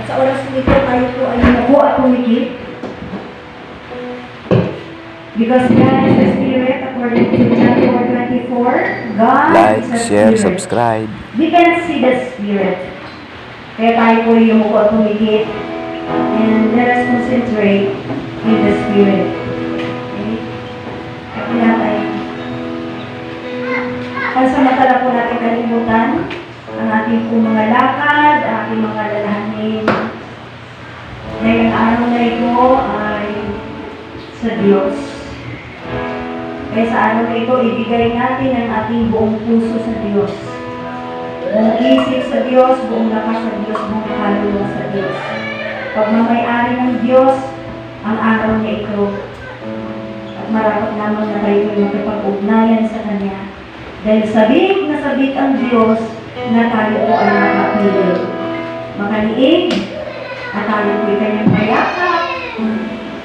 sa oras nito tayo po ay naku at pumikit. Because God is a spirit, according to John 4:24, God Like, is a share, spirit. subscribe. We can see the spirit. Kaya tayo po yung muko at pumikit. And let us concentrate in the spirit. Okay? Kaya tayo. Pansamantala po natin kalimutan ang ating po mga lakad, ang ating mga lalahanin. Dahil ang araw na ito ay sa Diyos. Kaya sa araw na ito, ibigay natin ang ating buong puso sa Diyos. Buong isip sa Diyos, buong lakas sa Diyos, buong kaluluwa sa Diyos. Pagmamayari ng Diyos ang araw na ito. At marapat naman na tayo ay magkapag-ugnayan sa Kanya. Dahil sabik na sabik ang Diyos na tayo po ay makapili. Makaliig, at tayo po ay Kanyang mayakap.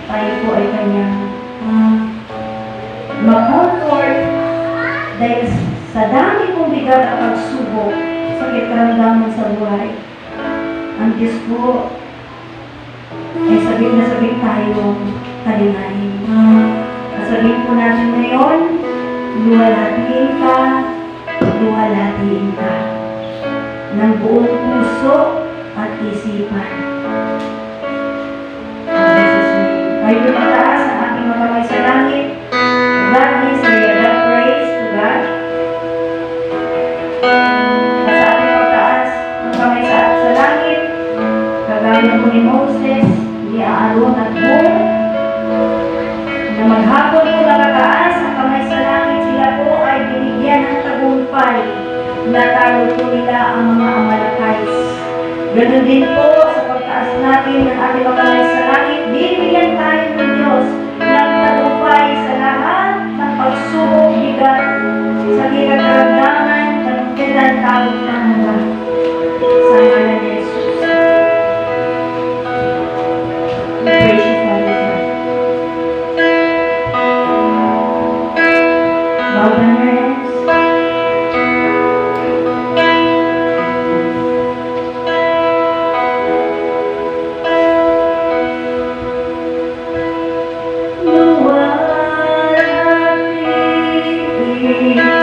Tayo po ay Kanyang mag-comfort. Dahil sa dami pong bigat at pagsubok, sakit karamdaman sa buhay, ang Diyos po ay sabik na sabik tayong kalinahin. Sabihin po natin ngayon, luwalhatiin ka ng buong puso at isipan. In Jesus' name. Tayo mataas ang ating mga kamay sa langit. God is here. Praise to God. At sa ating pagtaas ng kamay sa langit, kagaya po ni Moses, ni Aaron at Hur, na maghapon po nakataas ang kamay sa langit, sila po ay binigyan ng tagumpay. Natalo po nila ang mga Amalekite. Ganun din po sa pagtaas natin ng ating mga kamay sa langit, bibigyan tayo ng Diyos ng tagumpay sa lahat ng pagsubok, bigat, sa karamdaman, kanukitan, tawag ng mga sa ngalan ni Jesus. Praise you, Father God. Bow down your heads. Luwalhatiin ka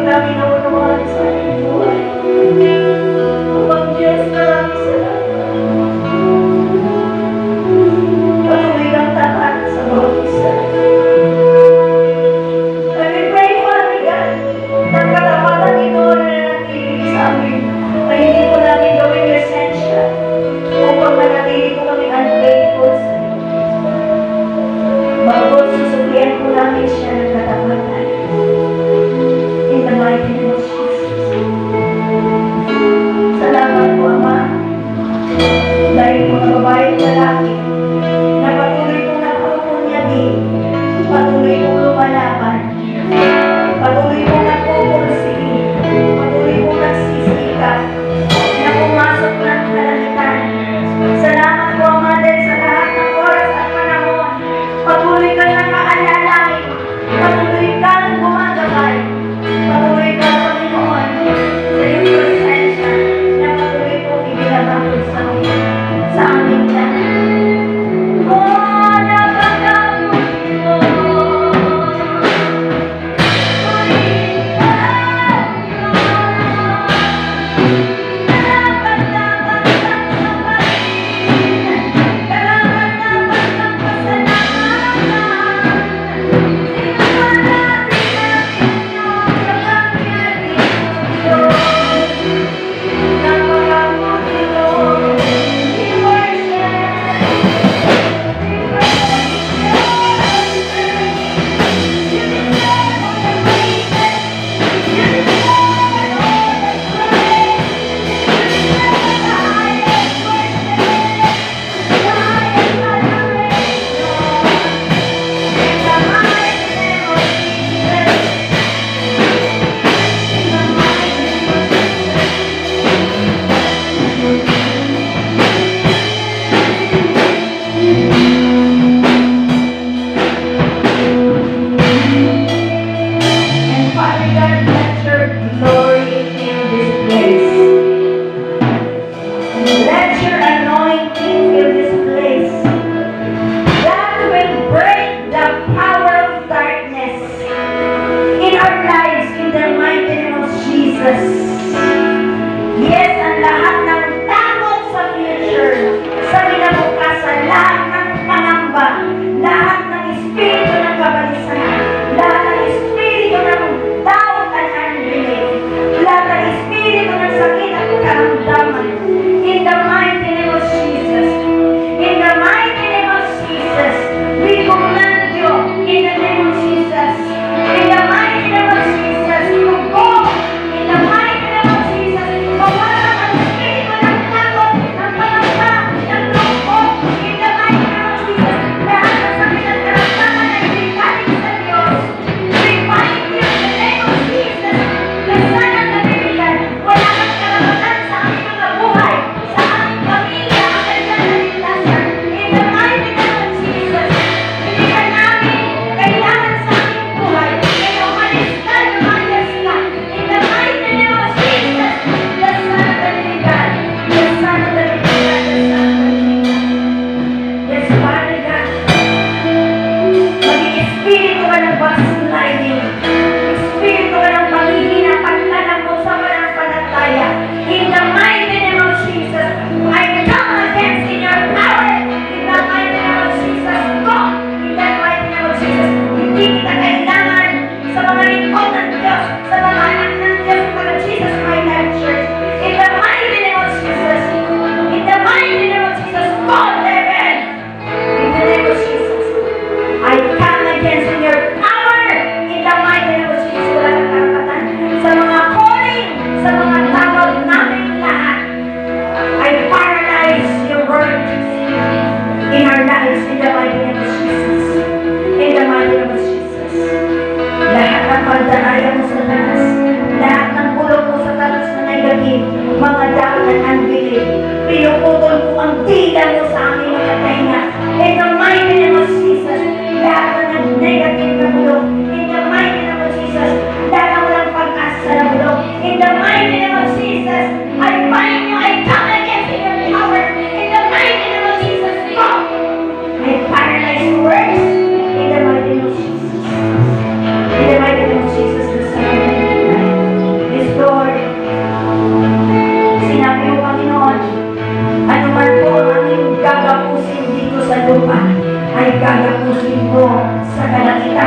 namin naunawaan sa aming buhay. Amang Diyos, maraming salamat. Patuloy kang tapat sa bawat isa. And we pray, Father God, ng katapatan ito na nanatili sa amin, ay hindi po namin gawin resensya upang manatili po kami ungrateful sa iyo. Bago susuklian po namin siya ng katapatan. In the mighty name of Jesus.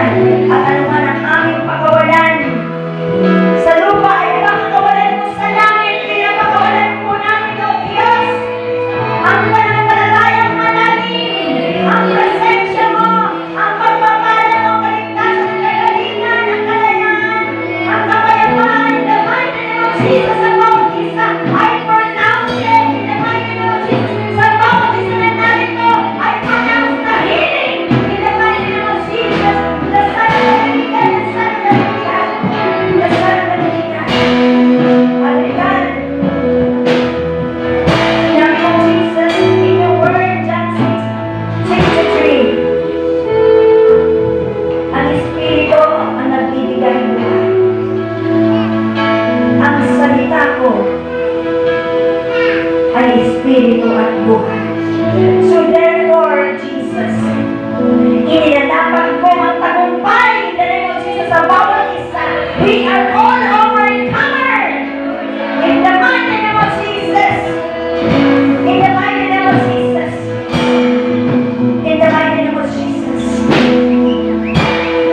kalimutan at anuman ang aming pakawalan sa lupa ay pinapakawalan mo sa langit, pinapakawalan mo namin, O Diyos, ang pananampalatayang malalim, ang presensya mo, ang pagpapala mo, kaligtasan, kagalingan, ang kalayaan, ang kapayapaan, in the mighty name of Jesus, sa bawat isa, I pronounce it, in the mighty name of Jesus, sa bawat isa na narito, I pronounce the healing, in the mighty name of Jesus, the Son of the Living God, the Son of the Living God, the Son of the Living God. Father God, sinabi mo, Jesus, in your word, John 6:63, ang Espiritu ang nagbibigay buhay. Ang salita ko ay Espiritu at buhay. So therefore, Jesus, inilalaban ko ang tagumpay in the name of Jesus sa bawat isa. We are all overcomer in the mighty name of Jesus. In the mighty name of Jesus. In the mighty name of Jesus.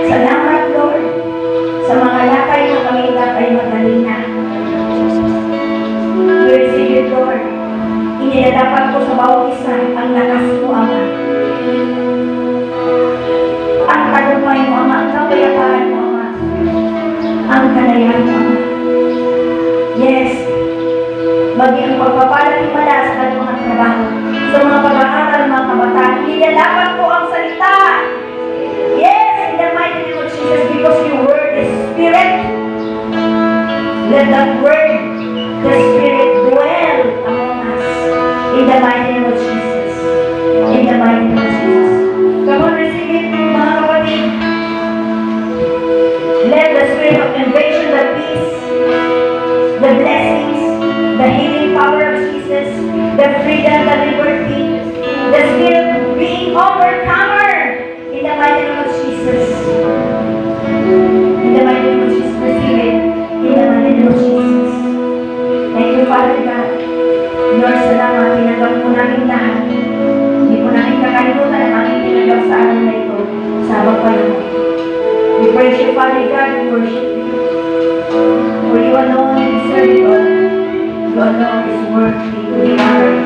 Salamat, Lord, sa mga lakay mo kami lakay magaling na. We receive you, Lord. Inilalaban ko sa bawat isa ang lakas mo, Ama. Ang tagumpay mo, Ama. Ang kapayapaan mo, Ama. Ang kalayaan mo, Ama. Yes. Maging ang pagpapalang himala sa kanyang mga trabaho. Sa mga pag-aaral, mga kabataan, inilalaban ko ang salita. Yes, in the mighty name of Jesus, because your word is spirit. Let that word, the spirit, dwell among us. In the mighty name of Jesus. In the mighty name of Jesus. Come on, receive it, mga kapatid. Let the spirit of invasion, the peace, the blessings, the healing power of Jesus, the freedom, the liberty, the spirit of being overcomer. In the mighty name of Jesus. In the mighty name of Jesus. Receive it. In the mighty name of Jesus. Thank you, Father God. Lord, salamat. Tinanggap mo namin lahat. Hindi po namin kakalimutan ang aming tinanggap sa araw na ito. Sa habang panahon. We praise you, Father God. We worship you. For you alone deserve it all. You alone is worthy to be honored.